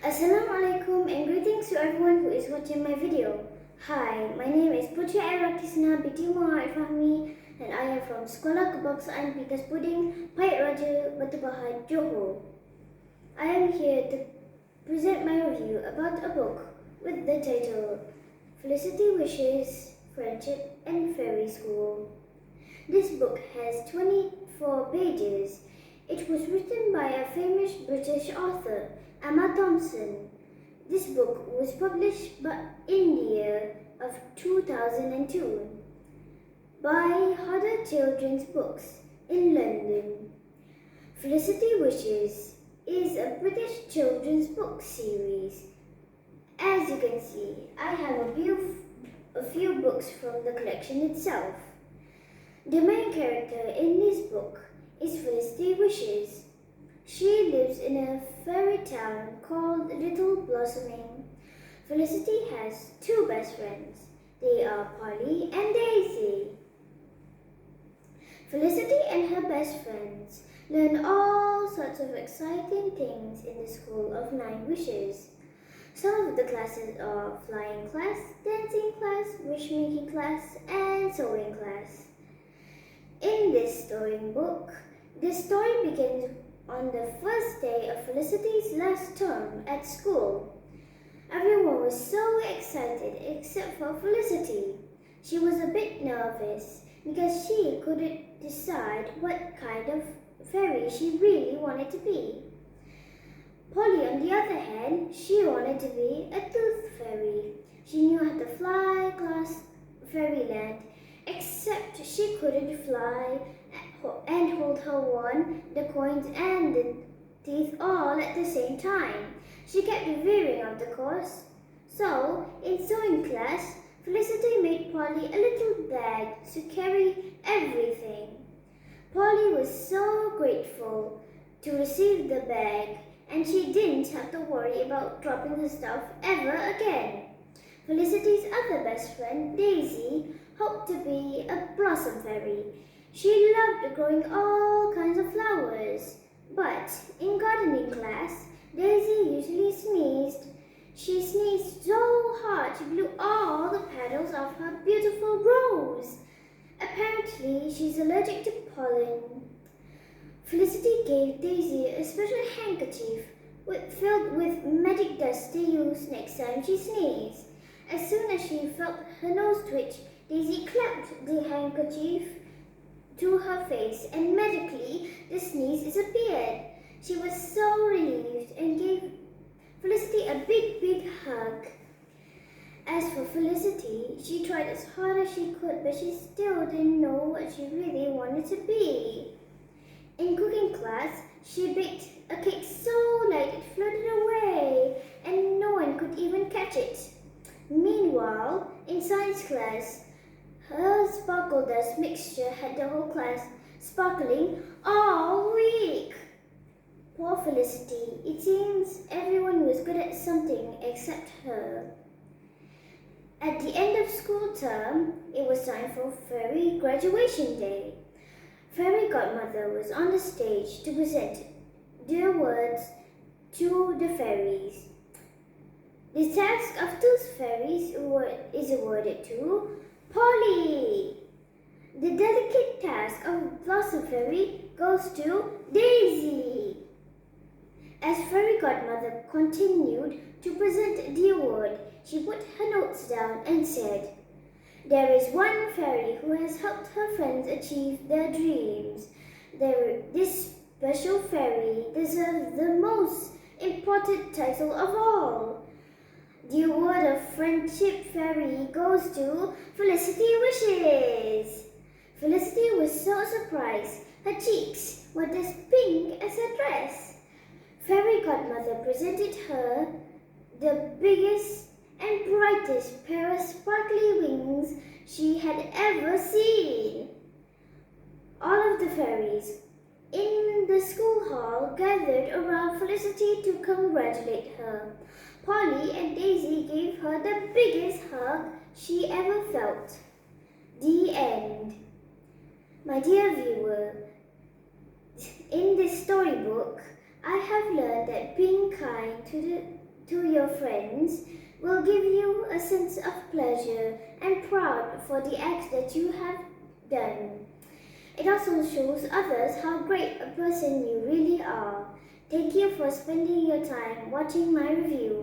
Assalamualaikum and greetings to everyone who is watching my video. Hi, my name is Puteri Ayra Qistina binti Fahmi and I am from Sekolah Kebangsaan PINTAS Puding, Pait Raja, Batu Pahat, Johor. I am here to present my review about a book with the title Felicity Wishes, Friendship and Fairy School. This book has 24 pages. It was written by a famous British author, Emma Thompson. This book was published in the year of 2002 by Harder Children's Books in London. Felicity Wishes is a British children's book series. As you can see, I have a few books from the collection itself. The main character in this book is Felicity Wishes. She lives in a fairy town called Little Blossoming. Felicity has two best friends. They are Polly and Daisy. Felicity and her best friends learn all sorts of exciting things in the School of Nine Wishes. Some of the classes are flying class, dancing class, wish-making class, and sewing class. In this storybook, the story begins on the first day of Felicity's last term at school. Everyone was so excited except for Felicity. She was a bit nervous because she couldn't decide what kind of fairy she really wanted to be. Polly, on the other hand, she wanted to be a tooth fairy. She knew how to fly across fairyland, except she couldn't fly and hold her wand, the coins and the teeth all at the same time. She kept veering off the course. So, in sewing class, Felicity made Polly a little bag to carry everything. Polly was so grateful to receive the bag, and she didn't have to worry about dropping her stuff ever again. Felicity's other best friend, Daisy, hoped to be a blossom fairy. She loved growing all kinds of flowers. But in gardening class, Daisy usually sneezed. She sneezed so hard she blew all the petals off her beautiful rose. Apparently, she's allergic to pollen. Felicity gave Daisy a special handkerchief filled with magic dust to use next time she sneezed. As soon as she felt her nose twitch, Daisy clapped the handkerchief to her face and magically the sneeze disappeared. She was so relieved and gave Felicity a big hug. As for Felicity, she tried as hard as she could, but she still didn't know what she really wanted to be. In cooking class, she baked a cake so light it floated away and no one could even catch it. Meanwhile, in science class, her sparkle dust mixture had the whole class sparkling all week. Poor Felicity, it seems everyone was good at something except her. At the end of school term, it was time for Fairy Graduation Day. Fairy Godmother was on the stage to present the awards to the fairies. The task of Tooth Fairies is awarded to Polly. The delicate task of Blossom Fairy goes to Daisy. As Fairy Godmother continued to present the award, she put her notes down and said, "There is one fairy who has helped her friends achieve their dreams. This special fairy deserves the most important title of all. The award of Friendship Fairy goes to Felicity Wishes." Felicity was so surprised. Her cheeks were as pink as her dress. Fairy Godmother presented her the biggest and brightest pair of sparkly wings she had ever seen. All of the fairies in the school hall gathered around Felicity to congratulate her. Polly and Daisy gave her the biggest hug she ever felt. The end. My dear viewer, in this storybook, I have learned that being kind to to your friends will give you a sense of pleasure and proud for the acts that you have done. It also shows others how great a person you really are. Thank you for spending your time watching my review.